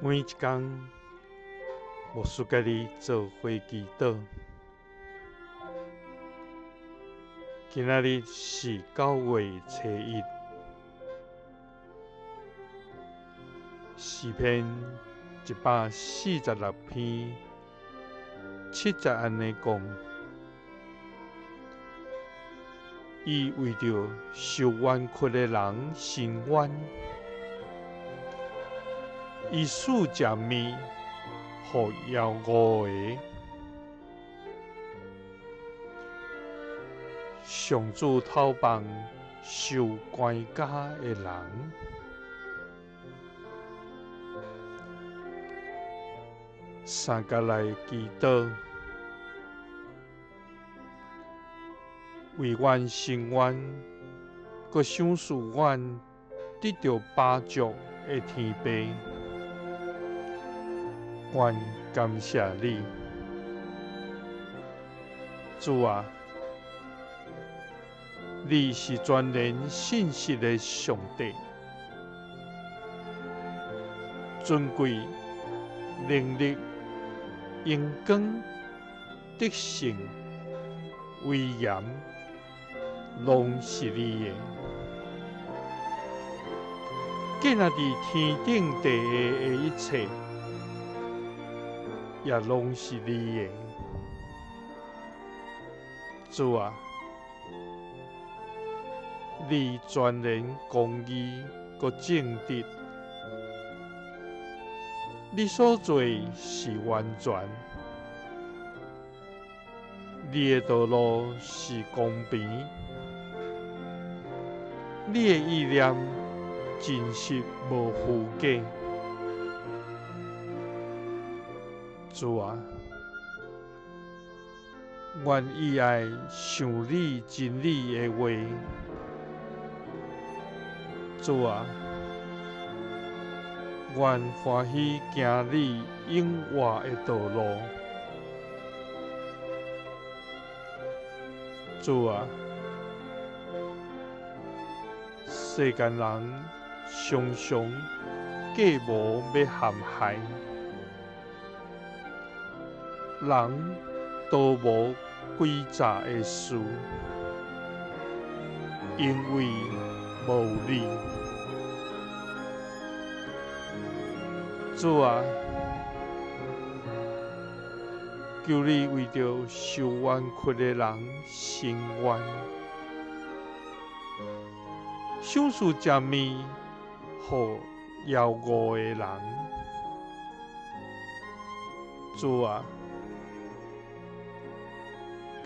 每一天，牧师甲你做伙祈祷。今仔日是9月初1，诗篇146篇7节安尼讲：伊为着受冤屈的人伸冤，伊使食面，互枵餓的。上主透放受关家的人，三角来祈祷，为阮伸冤，佮赏赐阮得到饱足的天父。阮感谢你，主啊！你是全然信实的上帝，尊贵、能力、荣光、德性、威严，拢是你的。建立伫天顶地下的一切，也拢是你的。主啊！你全然公义佮正直，你所做是完全，你的道路是公平，你的意念真实无虚假。主啊，愿意爱想你真理的话。主啊，愿欢喜行你永活的道路。主啊，世间人常常计无要陷害，人都无诡诈的事，因为无你。主啊，求你为着受冤屈的人伸冤，赏赐食面，互枵餓的人。主啊，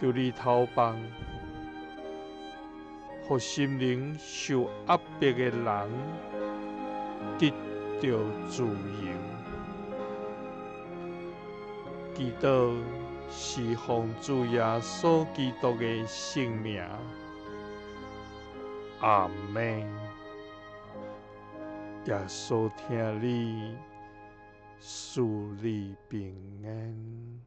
求你透放，互心灵受压迫的人得到自由。祈祷是奉主耶稣基督的圣名，阿门。耶稣听你，赐你平安。